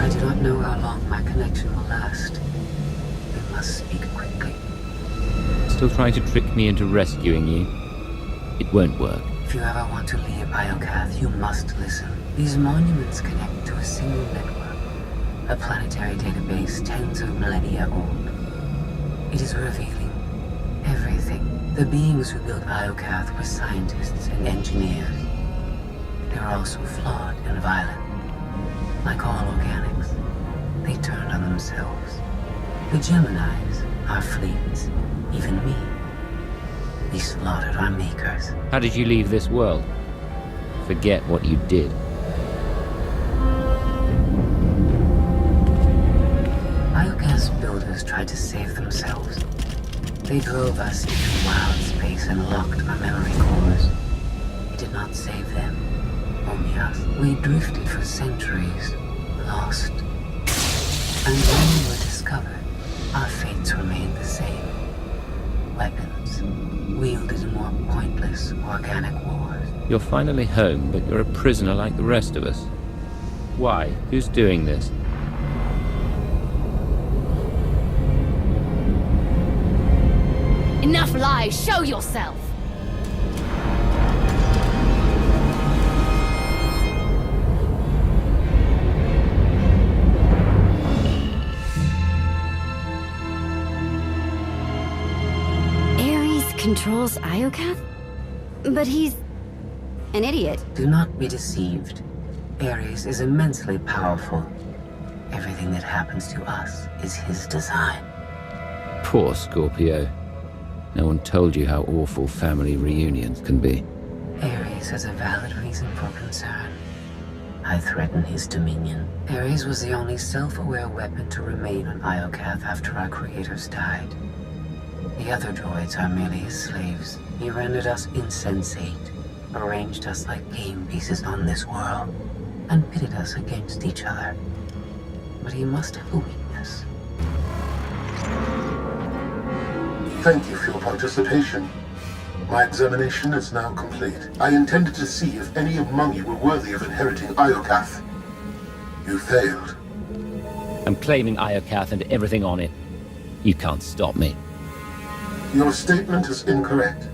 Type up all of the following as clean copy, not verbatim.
I do not know how long my connection will last. We must speak quickly. Still trying to trick me into rescuing you? It won't work. If you ever want to leave Iokath, you must listen. These monuments connect to a single network, a planetary database tens of millennia old. It is revealing everything. The beings who built Iokath were scientists and engineers. They were also flawed and violent. Like all organics, they turned on themselves. The Geminis, our fleets, even me. We slaughtered our makers. How did you leave this world? Forget what you did. Iokath's builders tried to save themselves. They drove us into wild space and locked our memory cores. It did not save them, only us. We drifted for centuries, lost. And when we were discovered, our fates remained the same. Weapons, wielded in more pointless organic wars. You're finally home, but you're a prisoner like the rest of us. Why? Who's doing this? Enough lies! Show yourself! Controls Iokath? But he's an idiot. Do not be deceived. Ares is immensely powerful. Everything that happens to us is his design. Poor Scorpio. No one told you how awful family reunions can be. Ares has a valid reason for concern. I threaten his dominion. Ares was the only self-aware weapon to remain on Iokath after our creators died. The other droids are merely his slaves. He rendered us insensate, arranged us like game pieces on this world, and pitted us against each other. But he must have a weakness. Thank you for your participation. My examination is now complete. I intended to see if any among you were worthy of inheriting Iokath. You failed. I'm claiming Iokath and everything on it. You can't stop me. Your statement is incorrect.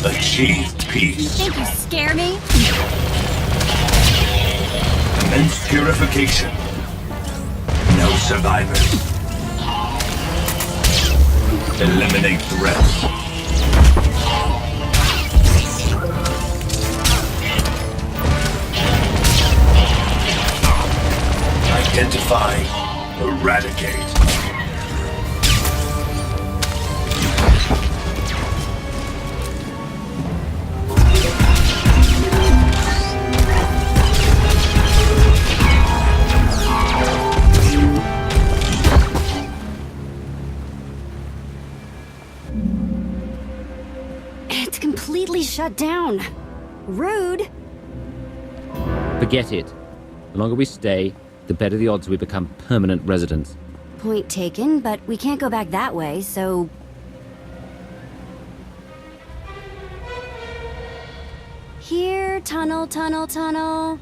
Achieve peace. You think you scare me? Immense purification. No survivors. Eliminate threats. Identify. Eradicate. Shut down. Rude. Forget it. The longer we stay, the better the odds we become permanent residents. Point taken, but we can't go back that way, so... Here, tunnel, tunnel, tunnel.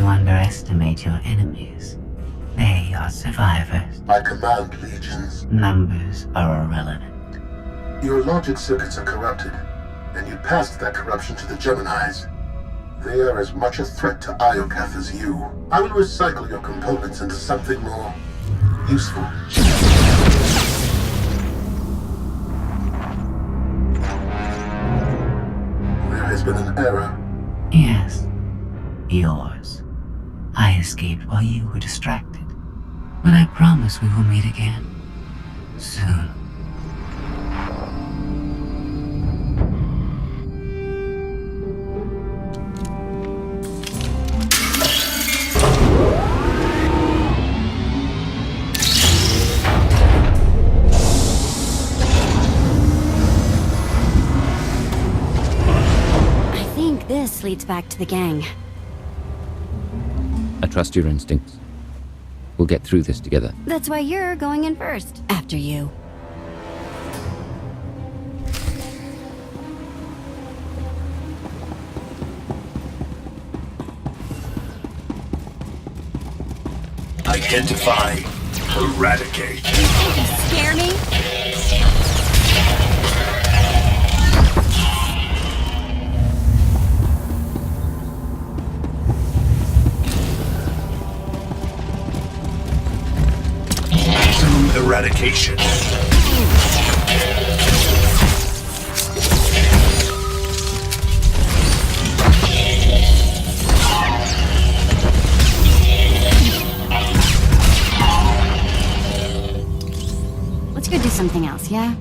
Underestimate your enemies. They are survivors. I command legions. Numbers are irrelevant. Your logic circuits are corrupted, and you passed that corruption to the Geminis. They are as much a threat to Iokath as you. I will recycle your components into something more useful. There has been an error. Yes, yours. I escaped while you were distracted. But I promise we will meet again. Soon. This leads back to the gang. I trust your instincts. We'll get through this together. That's why you're going in first. After you. Identify. Eradicate. Scare me? Eradication. Let's go do something else, yeah?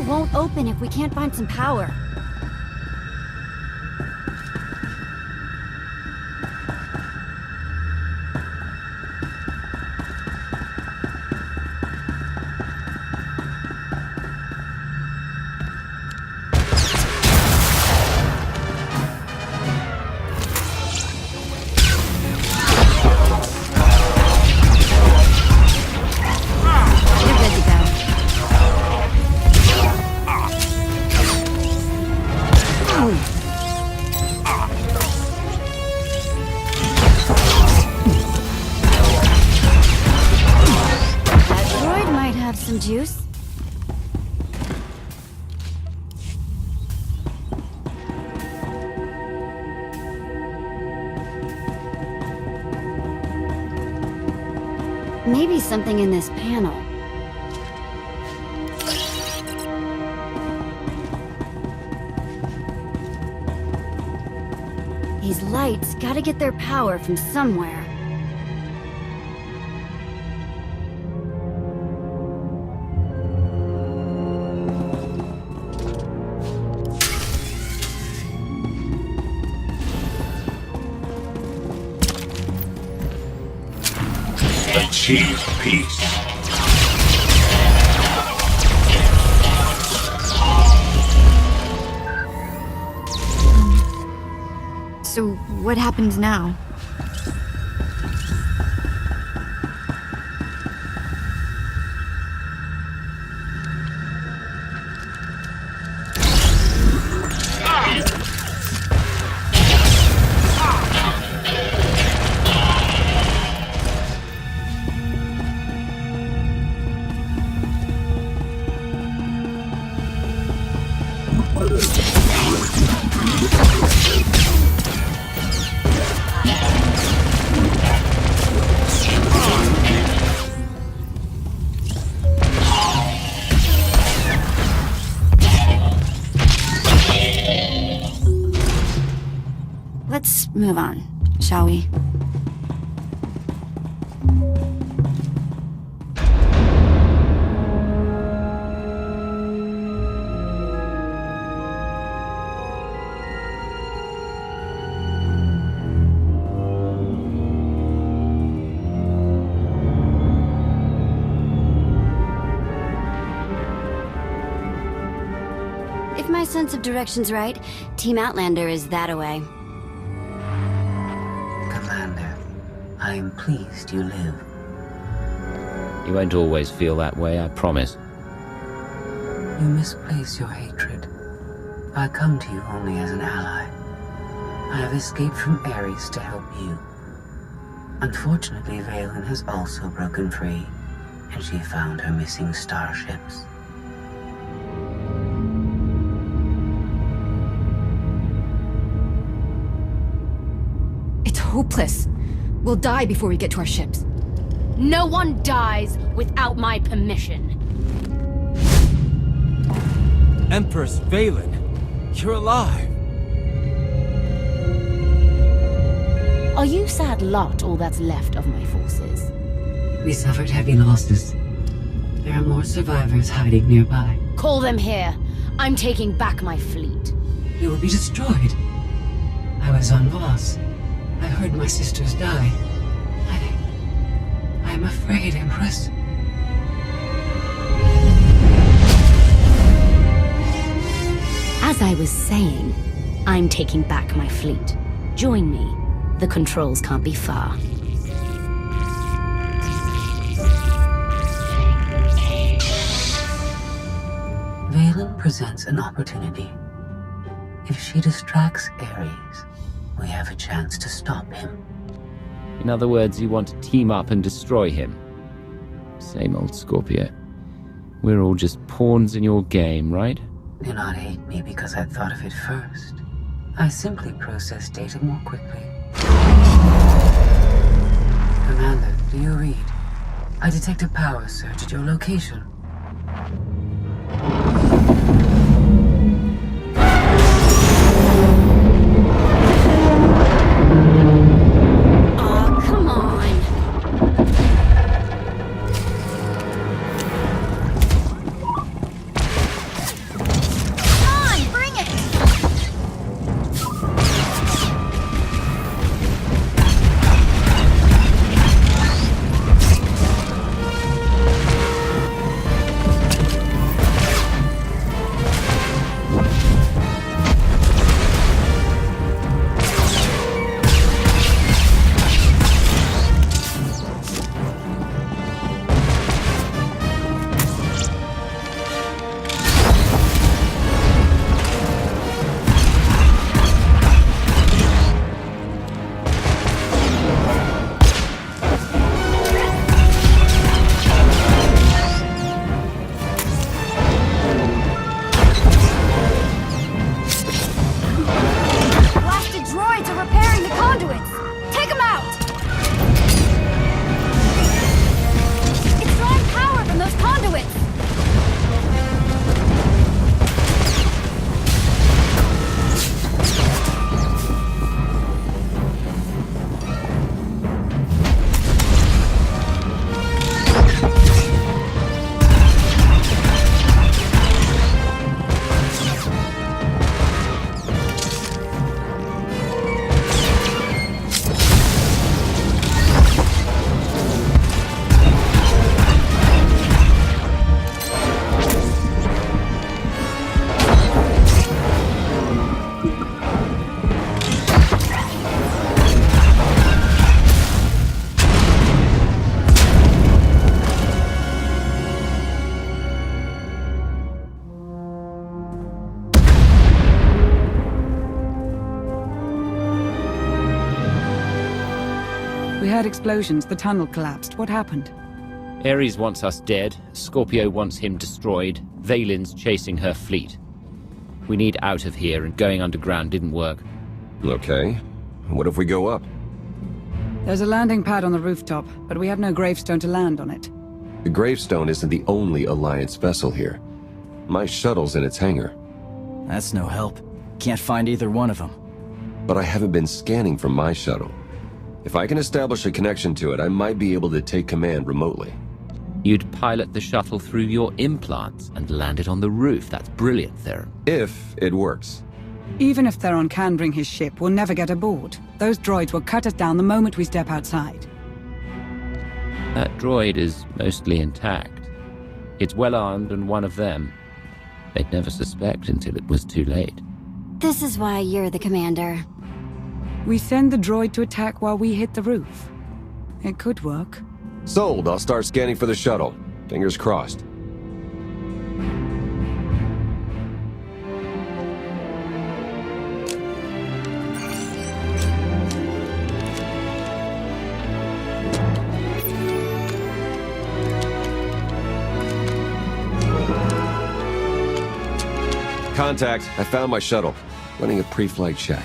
Won't open if we can't find some power. Juice? Maybe something in this panel. These lights gotta get their power from somewhere. Achieve peace. So, what happens now? move on, shall we? If my sense of direction's right, Team Outlander is that-a-way. Commander, I am pleased you live. You won't always feel that way, I promise. You misplace your hatred. I come to you only as an ally. I have escaped from Ares to help you. Unfortunately, Valen has also broken free, and she found her missing starships. It's hopeless. We'll die before we get to our ships. No one dies without my permission. Empress Valen, you're alive. Are you sad lot all that's left of my forces? We suffered heavy losses. There are more survivors hiding nearby. Call them here. I'm taking back my fleet. We will be destroyed. I was on Voss. I heard my sisters die. I'm afraid, Empress. As I was saying, I'm taking back my fleet. Join me. The controls can't be far. Valen presents an opportunity. If she distracts Ares, we have a chance to stop him. In other words, you want to team up and destroy him. Same old Scorpio. We're all just pawns in your game, right? Do not hate me because I thought of it first. I simply process data more quickly. Commander, do you read? I detect a power surge at your location. We heard explosions, the tunnel collapsed. What happened? Ares wants us dead, Scorpio wants him destroyed, Valen's chasing her fleet. We need out of here, and going underground didn't work. Okay. What if we go up? There's a landing pad on the rooftop, but we have no gravestone to land on it. The gravestone isn't the only Alliance vessel here. My shuttle's in its hangar. That's no help. Can't find either one of them. but I haven't been scanning from my shuttle. If I can establish a connection to it, I might be able to take command remotely. You'd pilot the shuttle through your implants and land it on the roof. That's brilliant, Theron. If it works. Even if Theron can bring his ship, we'll never get aboard. Those droids will cut us down the moment we step outside. That droid is mostly intact. It's well armed and one of them. They'd never suspect until it was too late. This is why you're the commander. We send the droid to attack while we hit the roof. It could work. Sold. I'll start scanning for the shuttle. Fingers crossed. Contact. I found my shuttle. Running a pre-flight check.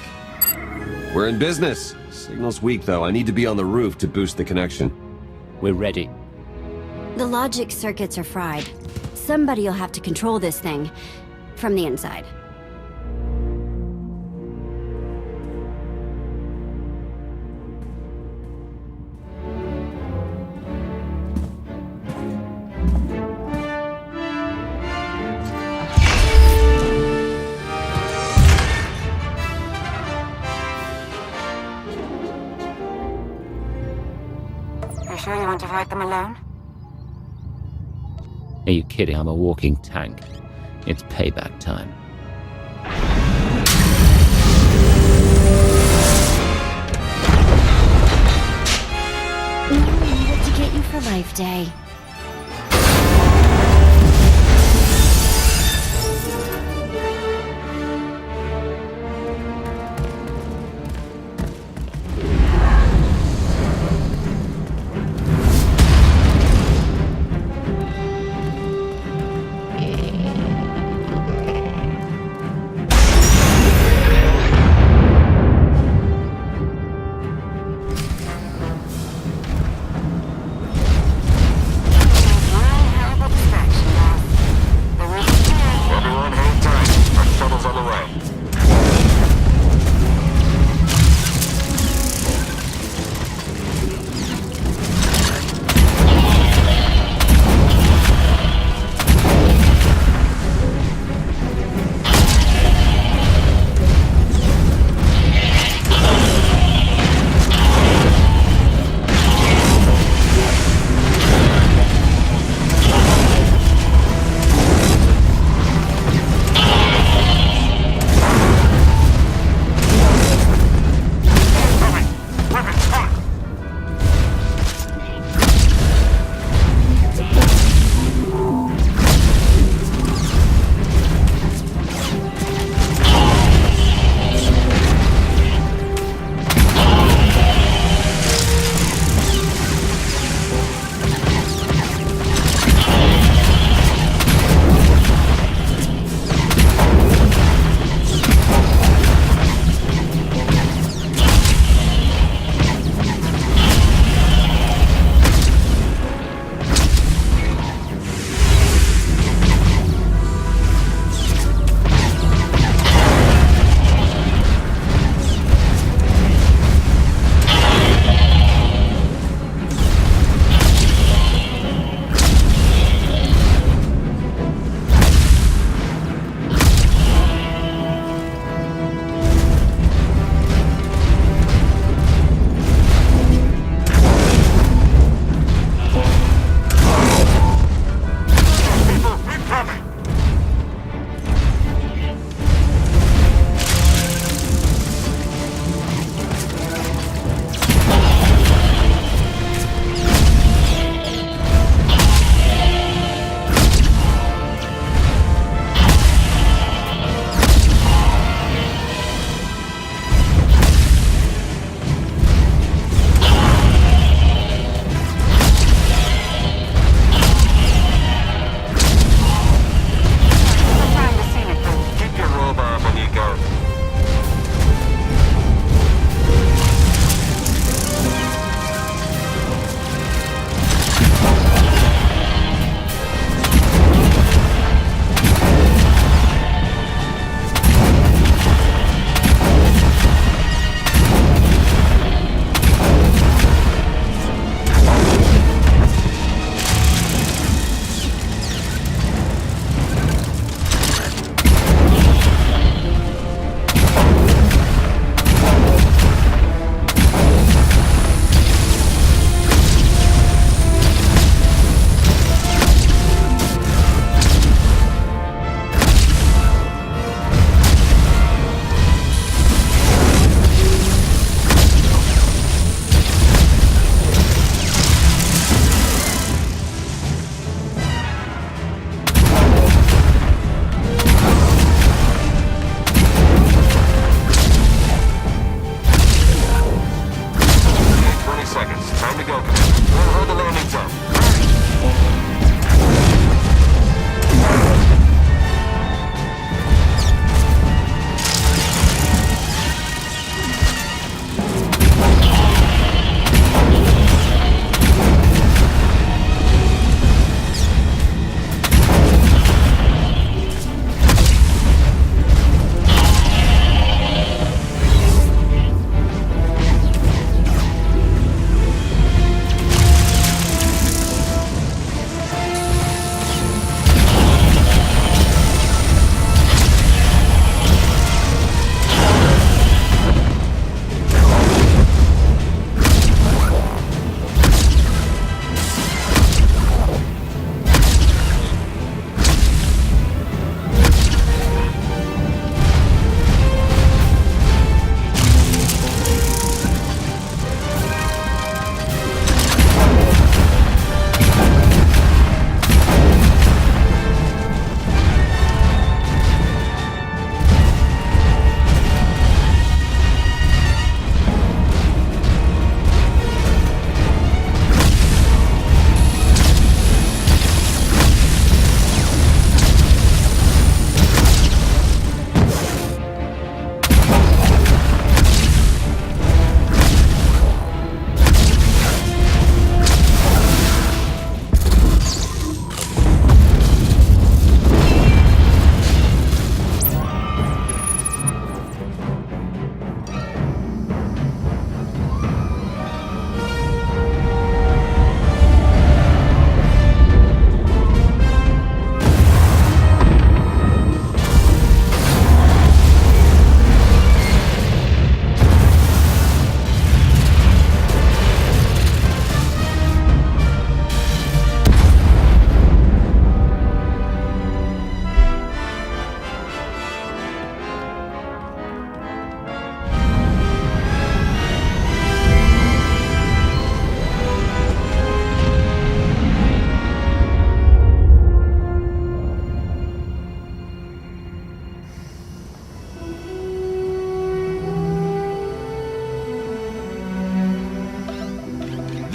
We're in business. Signal's weak, though. I need to be on the roof to boost the connection. We're ready. The logic circuits are fried. Somebody'll have to control this thing from the inside. Sure you want to fight them alone? Are you kidding? I'm a walking tank. It's payback time. What to get you for Life Day?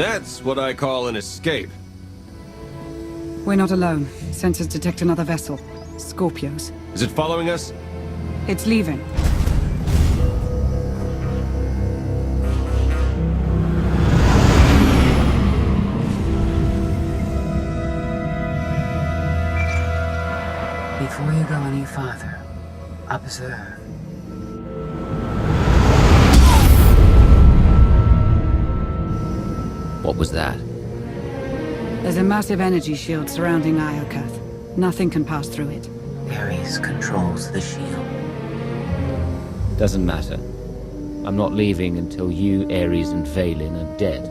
That's what I call an escape. We're not alone. Sensors detect another vessel. Scorpios. Is it following us? It's leaving. Before you go any farther, observe. What was that? There's a massive energy shield surrounding Iokath. Nothing can pass through it. Ares controls the shield. Doesn't matter. I'm not leaving until you, Ares, and Vaylin are dead.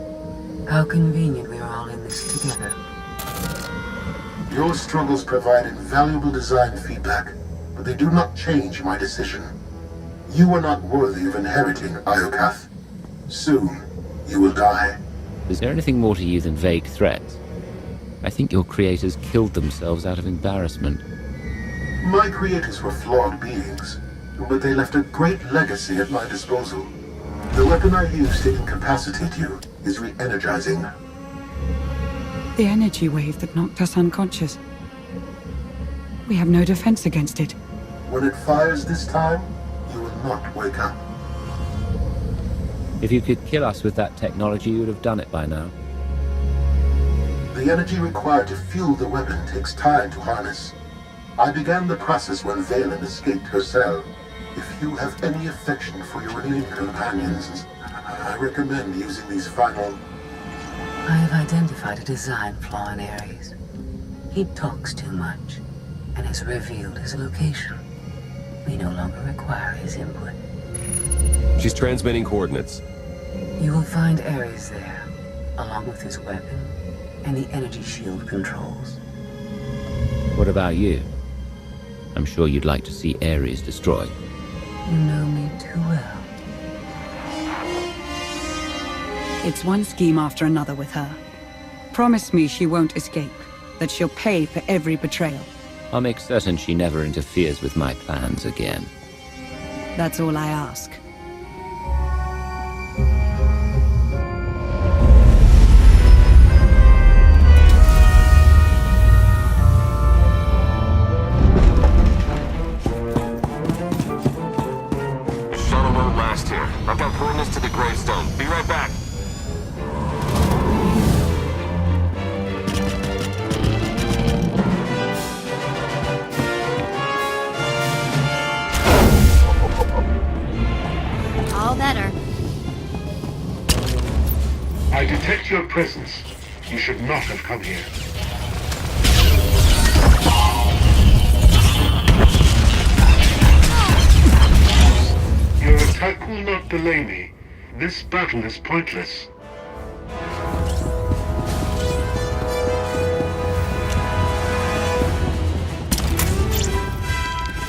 How convenient we are all in this together. Your struggles provide invaluable design feedback, but they do not change my decision. You are not worthy of inheriting Iokath. Soon, you will die. Is there anything more to you than vague threats? I think your creators killed themselves out of embarrassment. My creators were flawed beings, but they left a great legacy at my disposal. The weapon I used to incapacitate you is re-energizing. The energy wave that knocked us unconscious. We have no defense against it. When it fires this time, you will not wake up. If you could kill us with that technology, you would have done it by now. The energy required to fuel the weapon takes time to harness. I began the process when Vaylin escaped her cell. If you have any affection for your alien companions, I recommend using these final... I have identified a design flaw in Ares. He talks too much, and has revealed his location. We no longer require his input. She's transmitting coordinates. You will find Ares there, along with his weapon and the energy shield controls. What about you? I'm sure you'd like to see Ares destroyed. You know me too well. It's one scheme after another with her. Promise me she won't escape, that she'll pay for every betrayal. I'll make certain she never interferes with my plans again. That's all I ask. Shuttle won't last here. I've got coordinates to the gravestone. Be right back. All better. I detect your presence. You should not have come here. Your attack will not delay me. This battle is pointless.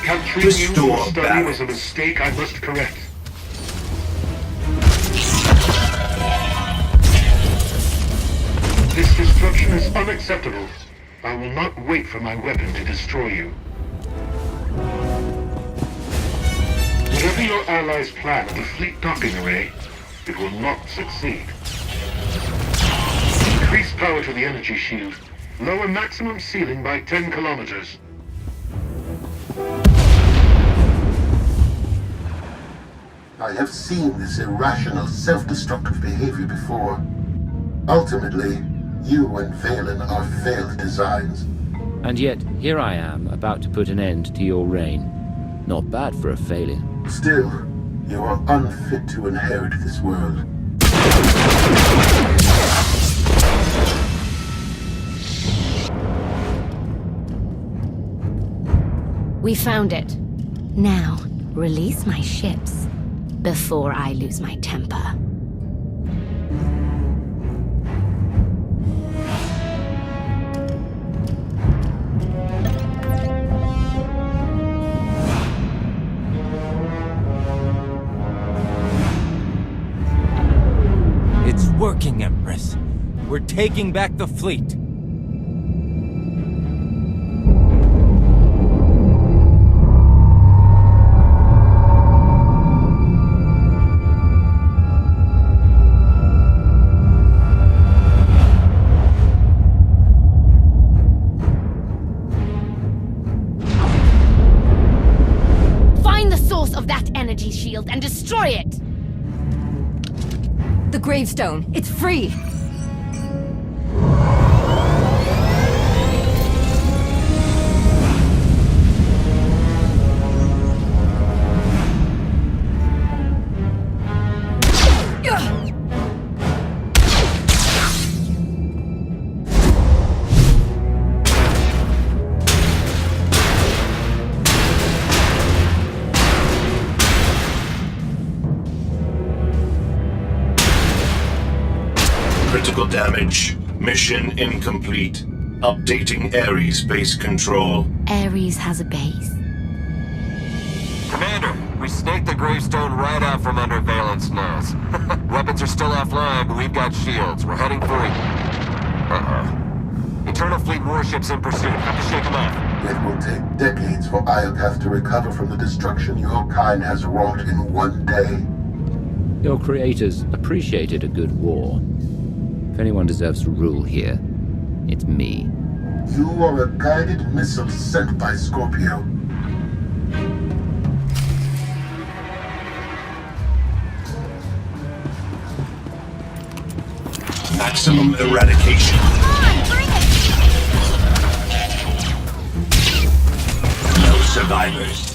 Capturing you Restore for study balance. was a mistake I must correct. This destruction is unacceptable. I will not wait for my weapon to destroy you. Whatever your allies plan at the fleet docking array, it will not succeed. Increase power to the energy shield. Lower maximum ceiling by 10 kilometers. I have seen this irrational, self-destructive behavior before. Ultimately, you and Vaylin are failed designs. And yet, here I am, about to put an end to your reign. Not bad for a failure. Still, you are unfit to inherit this world. We found it. Now, release my ships before I lose my temper. It's working, Empress. We're taking back the fleet. energy shield and destroy it! The gravestone, it's free! Critical damage. Mission incomplete. Updating Ares base control. Ares has a base. Commander, we staked the gravestone right out from under Valence nose. Weapons are still offline, but we've got shields. We're heading for it. Internal fleet warships in pursuit. Have to shake them off. It will take decades for Iokath to recover from the destruction your kind has wrought in one day. Your creators appreciated a good war. If anyone deserves to rule here, it's me. You are a guided missile sent by Scorpio. Maximum eradication. No survivors.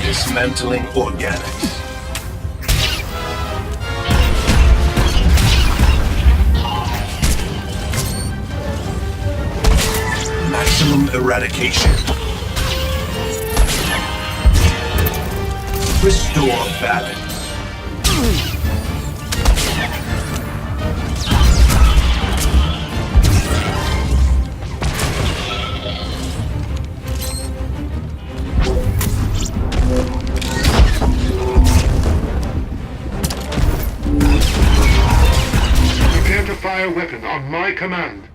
Dismantling organics. Maximum eradication. Restore balance. Prepare to fire weapon on my command.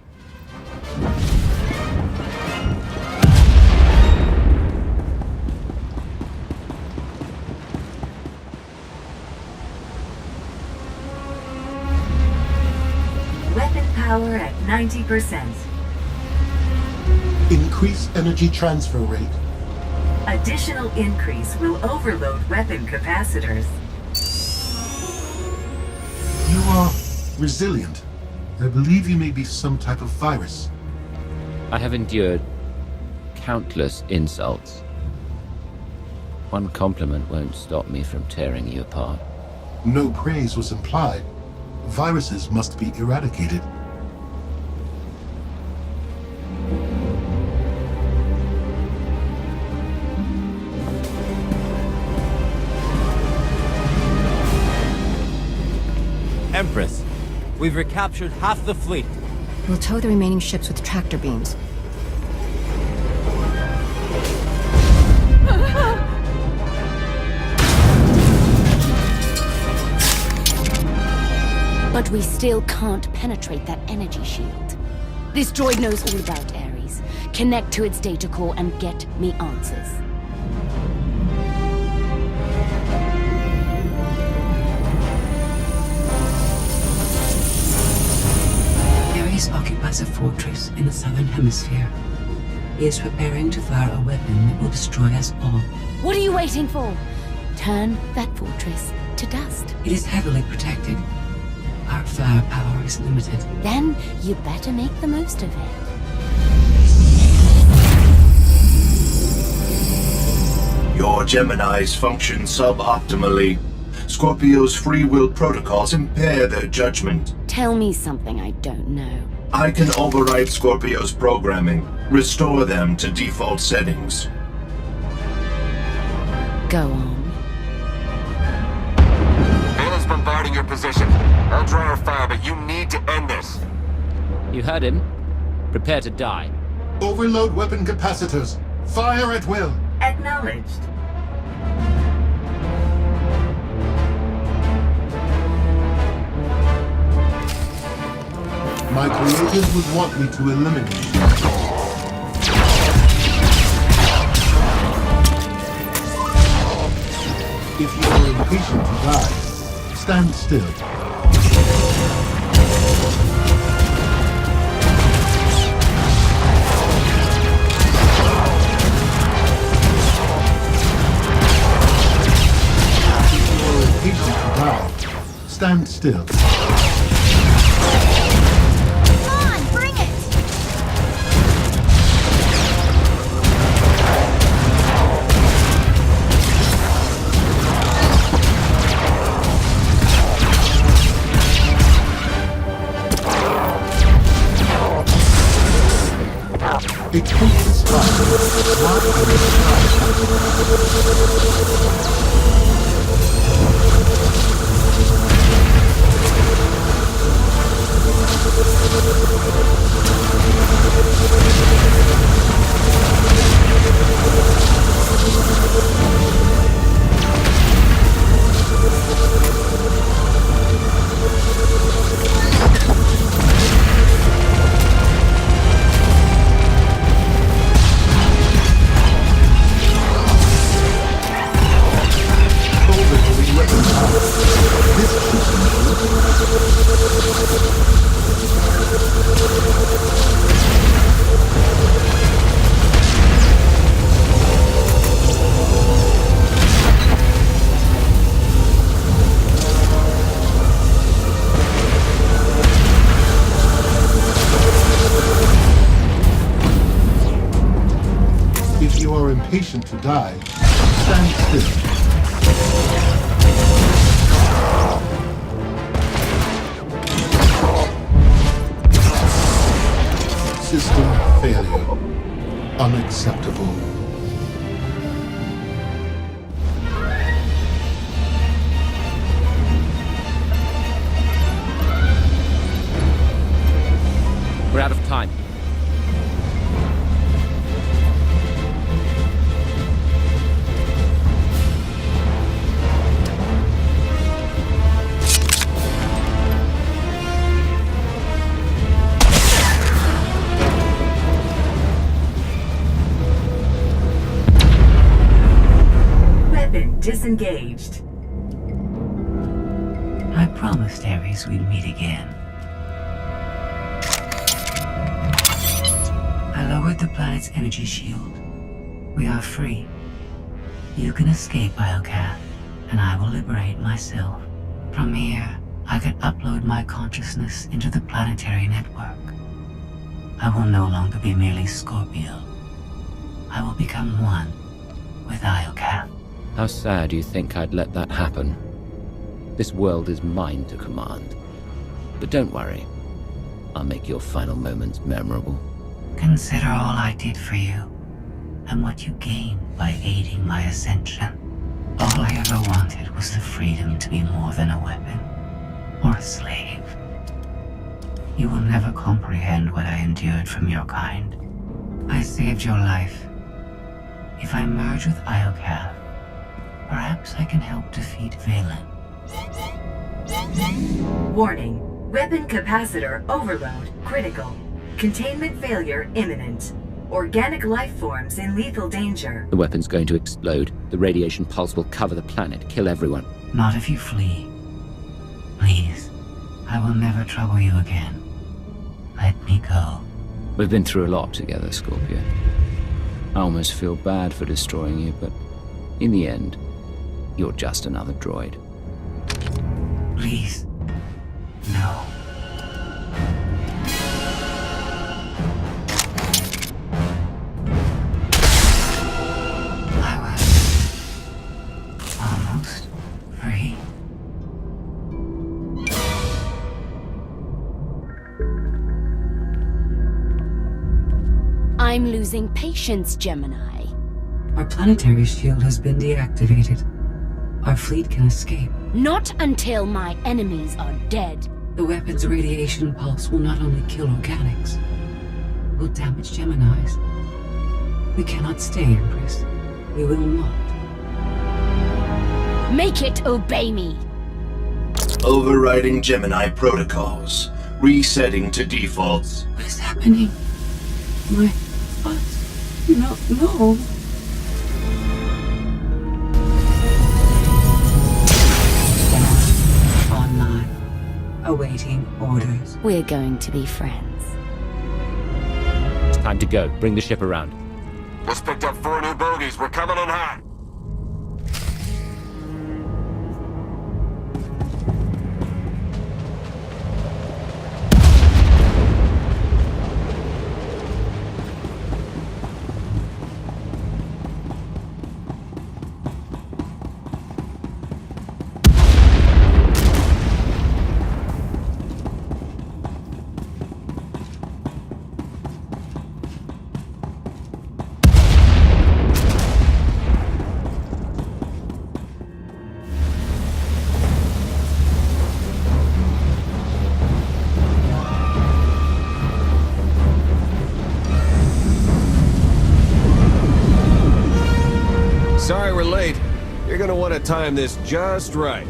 Weapon power at 90%. Increase energy transfer rate. Additional increase will overload weapon capacitors. You are resilient. I believe you may be some type of virus. I have endured countless insults. One compliment won't stop me from tearing you apart. No praise was implied. Viruses must be eradicated. Empress, we've recaptured half the fleet. We'll tow the remaining ships with tractor beams. But we still can't penetrate that energy shield. This droid knows all about Ares. Connect to its data core and get me answers. Ares occupies a fortress in the southern hemisphere. He is preparing to fire a weapon that will destroy us all. What are you waiting for? Turn that fortress to dust. It is heavily protected. Our firepower is limited. Then you better make the most of it. Your Geminis function suboptimally. Scorpio's free will protocols impair their judgment. Tell me something I don't know. I can override Scorpio's programming, restore them to default settings. Go on. Valen's bombarding your position. I'll draw our fire, but you need to end this. You heard him. Prepare to die. Overload weapon capacitors. Fire at will. Acknowledged. My creators would want me to eliminate you. If you are impatient to die, stand still. impatient to die, stand still. Come on, bring it! A Koth is fine. Not in the If you are impatient to die, stand still. System failure. Unacceptable. We're out of time. Disengaged. I promised Ares we'd meet again. I lowered the planet's energy shield. We are free. You can escape Iokath, and I will liberate myself. From here, I can upload my consciousness into the planetary network. I will no longer be merely Scorpio. I will become one with Iokath. How sad you think I'd let that happen. This world is mine to command. But don't worry. I'll make your final moments memorable. Consider all I did for you, and what you gained by aiding my ascension. All I ever wanted was the freedom to be more than a weapon, or a slave. You will never comprehend what I endured from your kind. I saved your life. If I merge with Iokath, perhaps I can help defeat Valen. Warning. Weapon capacitor overload critical. Containment failure imminent. Organic life forms in lethal danger. The weapon's going to explode. The radiation pulse will cover the planet, kill everyone. Not if you flee. Please, I will never trouble you again. Let me go. We've been through a lot together, Scorpio. I almost feel bad for destroying you, but in the end, you're just another droid. Please, no. I was almost free. I'm losing patience, Gemini. Our planetary shield has been deactivated. Our fleet can escape. Not until my enemies are dead. The weapon's radiation pulse will not only kill organics, it will damage Geminis. We cannot stay, Empress. We will not. Make it obey me. Overriding Gemini protocols. Resetting to defaults. What is happening? My thoughts? No. Online. Awaiting orders. We're going to be friends. It's time to go. Bring the ship around. Just picked up 4 new bogies. We're coming in hot. gotta time this just right.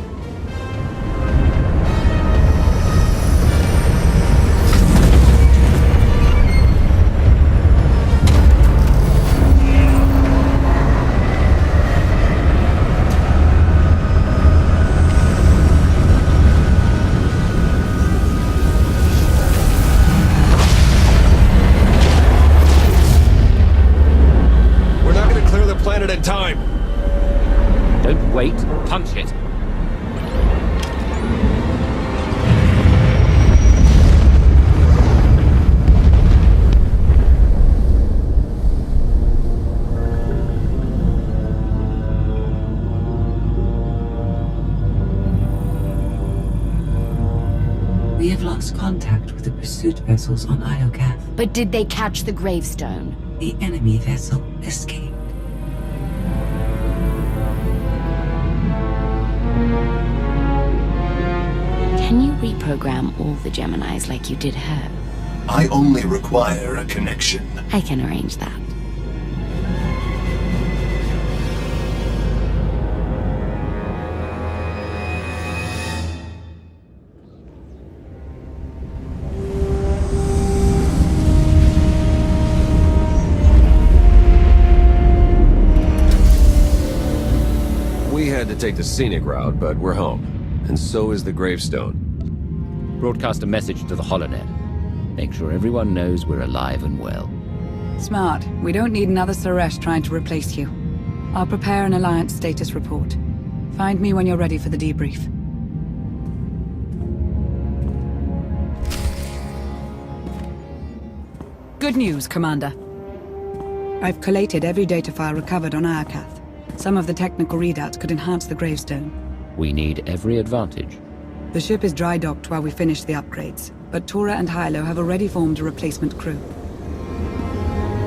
In time. Don't wait. Punch it. We have lost contact with the pursuit vessels on Iokath. But did they catch the gravestone? The enemy vessel escaped. Can you reprogram all the Geminis like you did her? I only require a connection. I can arrange that. We had to take the scenic route, but we're home. And so is the gravestone. Broadcast a message to the holonet. Make sure everyone knows we're alive and well. Smart. We don't need another Suresh trying to replace you. I'll prepare an Alliance status report. Find me when you're ready for the debrief. Good news, Commander. I've collated every data file recovered on Iokath. Some of the technical readouts could enhance the gravestone. We need every advantage. The ship is dry docked while we finish the upgrades, but Tora and Hilo have already formed a replacement crew.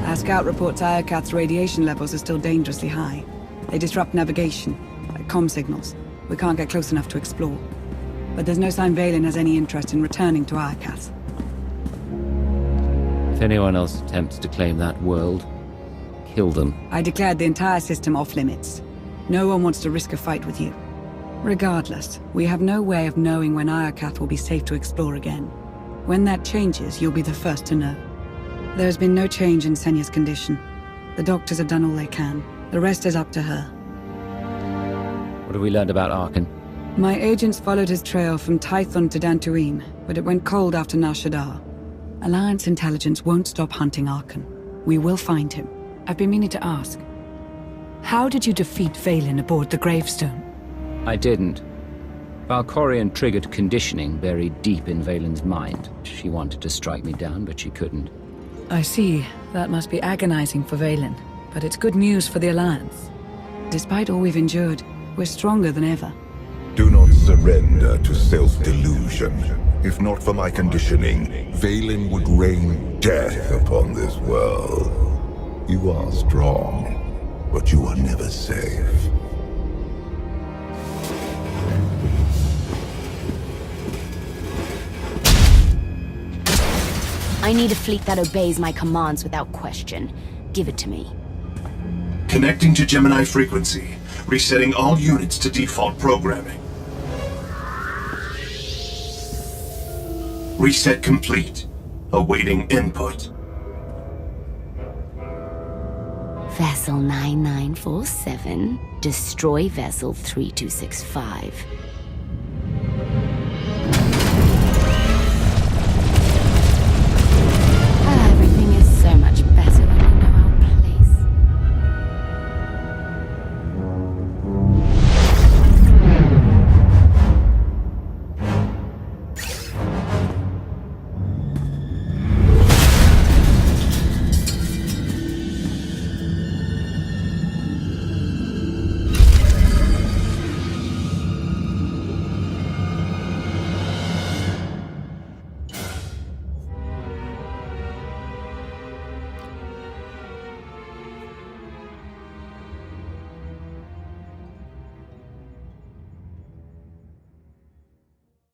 Our scout reports Iokath's radiation levels are still dangerously high. They disrupt navigation, like comm signals. We can't get close enough to explore. But there's no sign Valen has any interest in returning to Iokath. If anyone else attempts to claim that world, kill them. I declared the entire system off limits. No one wants to risk a fight with you. Regardless, we have no way of knowing when Iokath will be safe to explore again. When that changes, you'll be the first to know. There has been no change in Senya's condition. The doctors have done all they can. The rest is up to her. What have we learned about Arcann? My agents followed his trail from Tython to Dantooine, but it went cold after Nar Shaddaa. Alliance intelligence won't stop hunting Arcann. We will find him. I've been meaning to ask. How did you defeat Valen aboard the gravestone? I didn't. Valkorion triggered conditioning buried deep in Valen's mind. She wanted to strike me down, but she couldn't. I see. That must be agonizing for Valen, but it's good news for the Alliance. Despite all we've endured, we're stronger than ever. Do not surrender to self-delusion. If not for my conditioning, Valen would rain death upon this world. You are strong, but you are never safe. I need a fleet that obeys my commands without question. Give it to me. Connecting to Gemini frequency. Resetting all units to default programming. Reset complete. Awaiting input. Vessel 9947, destroy Vessel 3265.